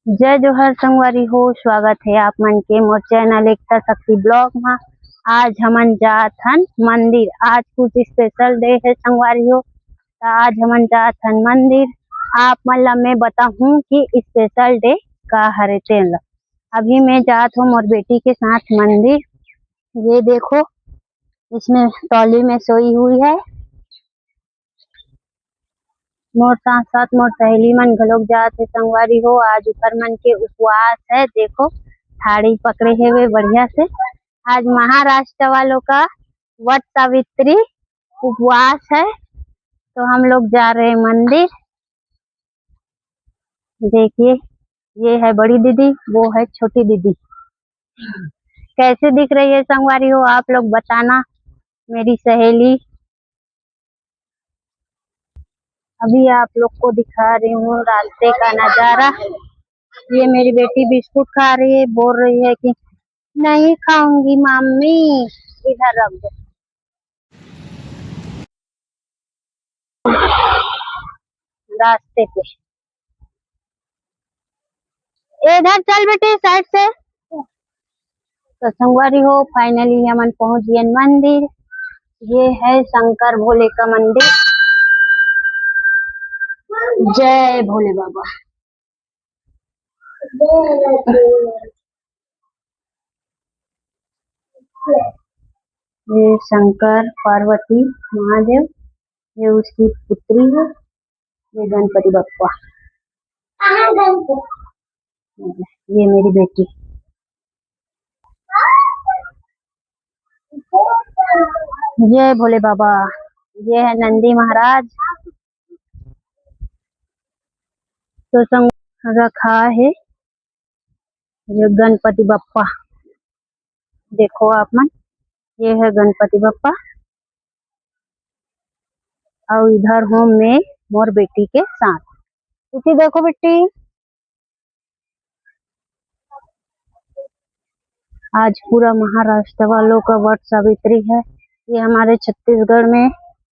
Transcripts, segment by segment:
जय जोहर संगवारी हो। स्वागत है आप मन के मोर चैनल एकता शक्ति ब्लॉग में। आज हमन जात हन मंदिर। आज कुछ स्पेशल डे है संगवारी हो, तो आज हमन जात हन मंदिर। आप मन ला मैं बताहूँ कि स्पेशल डे का हरे तेन ला। अभी मैं जात हूँ मोर बेटी के साथ मंदिर। ये देखो, इसमें ट्रॉली में सोई हुई है। मोर साथ साथ मोर सहेली मन घलोक जात है संगवारी हो। आज ऊपर मन के उपवास है। देखो, थाड़ी पकड़े हुए बढ़िया से। आज महाराष्ट्र वालों का वट सावित्री उपवास है, तो हम लोग जा रहे हैं मंदिर। देखिए, ये है बड़ी दीदी, वो है छोटी दीदी। कैसे दिख रही है संगवारी हो, आप लोग बताना। मेरी सहेली अभी आप लोग को दिखा रही हूँ रास्ते का नजारा। ये मेरी बेटी बिस्कुट खा रही है, बोल रही है कि नहीं खाऊंगी मम्मी। इधर रख दो। रास्ते पे इधर चल बेटे, साइड से। तो संगवारी हो, फाइनली हमन पहुंच गए मंदिर। ये है शंकर भोले का मंदिर। जय भोले बाबा। ये शंकर पार्वती महादेव, ये उसकी पुत्री है। ये गणपति बप्पा, ये मेरी बेटी। जय भोले बाबा। ये है नंदी महाराज। तो संग रखा है ये गणपति बप्पा। देखो आप मन, ये है गणपति बप्पा। और इधर हूँ मैं मोर बेटी के साथ। इसी देखो बेटी, आज पूरा महाराष्ट्र वालों का वट सावित्री है। ये हमारे छत्तीसगढ़ में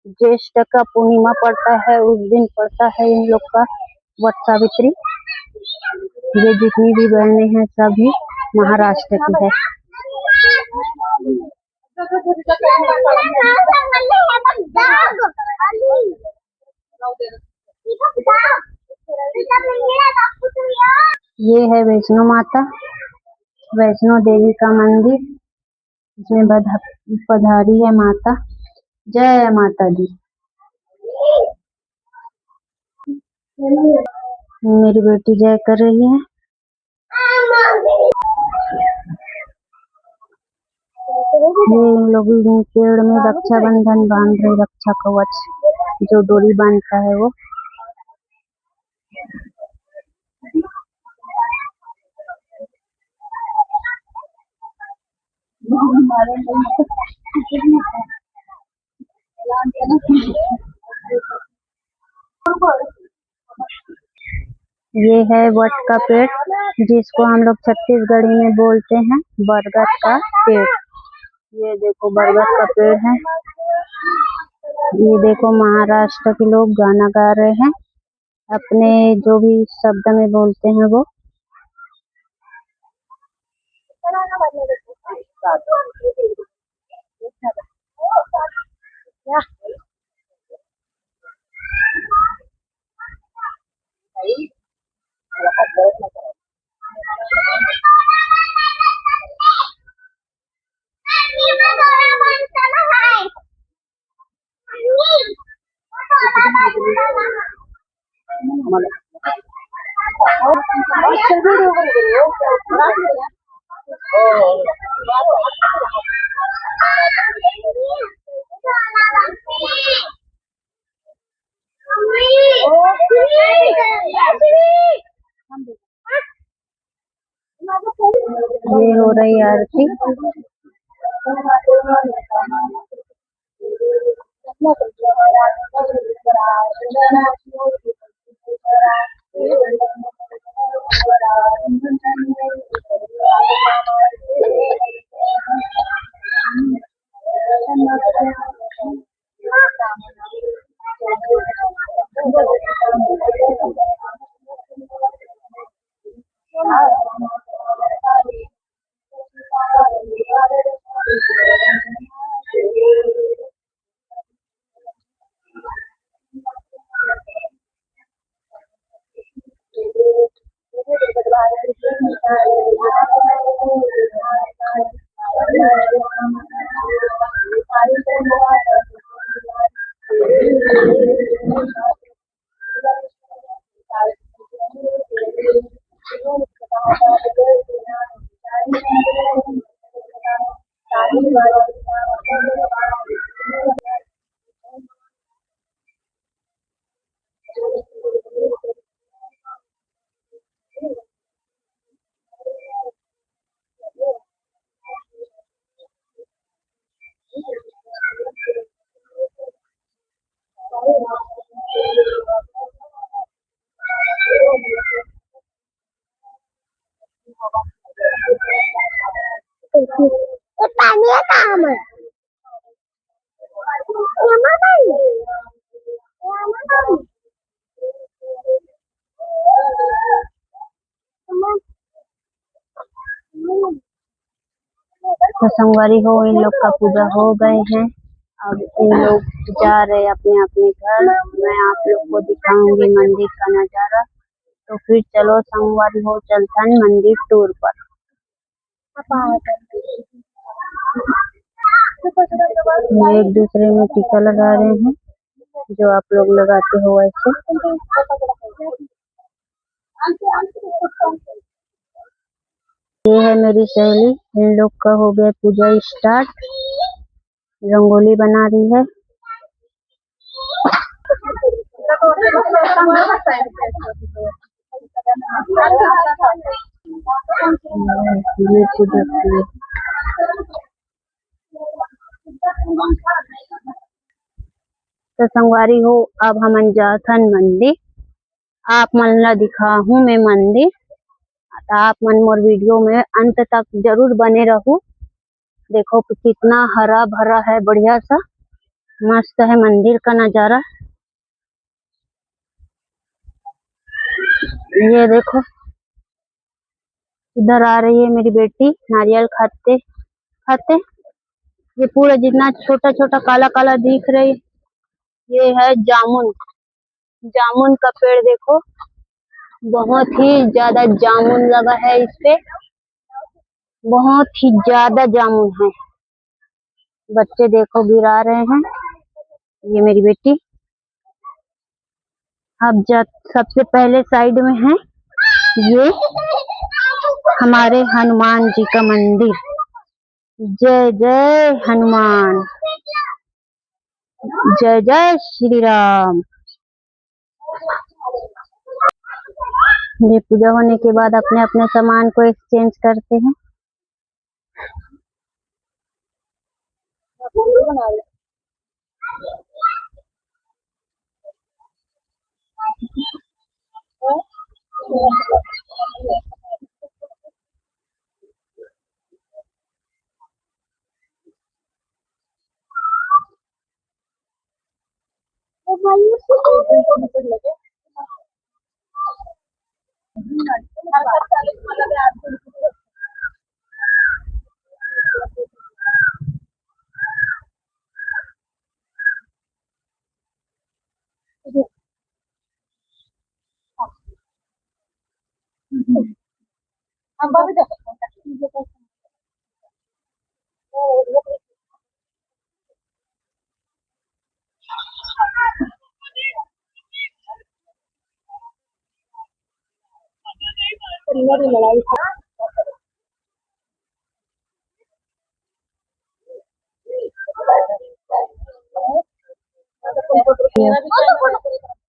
ज्येष्ठ का पूर्णिमा पड़ता है, उस दिन पड़ता है इन लोग का वट सावित्री। ये जितनी भी बहनें हैं सभी महाराष्ट्र की है। ये है वैष्णो माता, वैष्णो देवी का मंदिर। इसमें पधारी है माता। जय माता दी। मेरी बेटी जय कर रही है। ये इन लोग पेड़ में रक्षाबंधन बांध रहे, रक्षा कवच जो डोरी बांधता है वो। ये है वट का पेड़, जिसको हम लोग छत्तीसगढ़ी में बोलते हैं बरगद का पेड़। ये देखो बरगद का पेड़ है। ये देखो, महाराष्ट्र के लोग गाना गा रहे हैं, अपने जो भी शब्द में बोलते हैं वो। ये हो रही आरती। पानी काम है तो संगवारी हो, इन लोग का पूजा हो गए हैं। अब इन लोग जा रहे अपने अपने घर। मैं आप लोग को दिखाऊंगी मंदिर का नजारा। तो फिर चलो संगवारी हो, चलता है मंदिर टूर पर। ये एक दूसरे में टीका लगा रहे हैं, जो आप लोग लगाते हो ऐसे। ये है मेरी सहेली, इन लोग का हो गया पूजा स्टार्ट। रंगोली बना रही है। ये पूजा तो संगवारी हो, अब हम जाथन मंदिर। आप मन ला दिखा हूँ मैं मंदिर। आप मन मोर वीडियो में अंत तक जरूर बने रहूं। देखो कितना हरा भरा है, बढ़िया सा मस्त है मंदिर का नजारा। ये देखो, इधर आ रही है मेरी बेटी नारियल खाते खाते। ये पूरा जितना छोटा छोटा काला काला दिख रही, ये है जामुन। जामुन का पेड़ देखो, बहुत ही ज्यादा जामुन लगा है इस पे। बहुत ही ज्यादा जामुन है। बच्चे देखो गिरा रहे हैं। ये मेरी बेटी। अब सबसे पहले साइड में है ये हमारे हनुमान जी का मंदिर। जय जय हनुमान, जय जय श्री राम। ये पूजा होने के बाद अपने अपने सामान को एक्सचेंज करते हैं।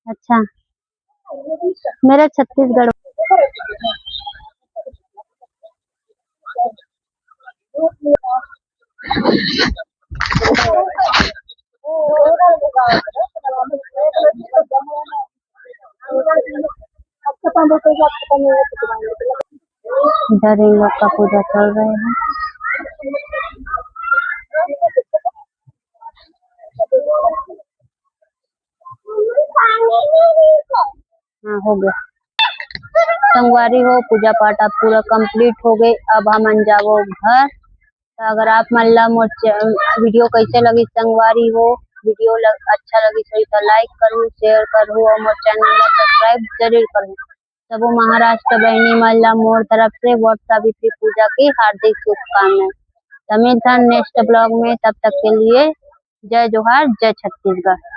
अच्छा, मेरा छत्तीसगढ़। इधर इन लोग का पूजा चल रहे हैं। हाँ हो गया। संगवारी हो पूजा पाठ अब पूरा कंप्लीट हो गए। अब हमन जाबो घर। तो अगर आप मन ला मोर वीडियो कैसे लगी संगवारी हो, वीडियो अच्छा लगी तो लाइक करो, शेयर करो और मोर चैनल ला सब्सक्राइब जरूर करो। सबो महाराष्ट्र बहनी मन ला मोर तरफ से वट सावित्री पूजा की हार्दिक शुभकामनाएं। तो मिलथन नेक्स्ट ब्लॉग में, तब तक के लिए जय जोहार, जय छत्तीसगढ़।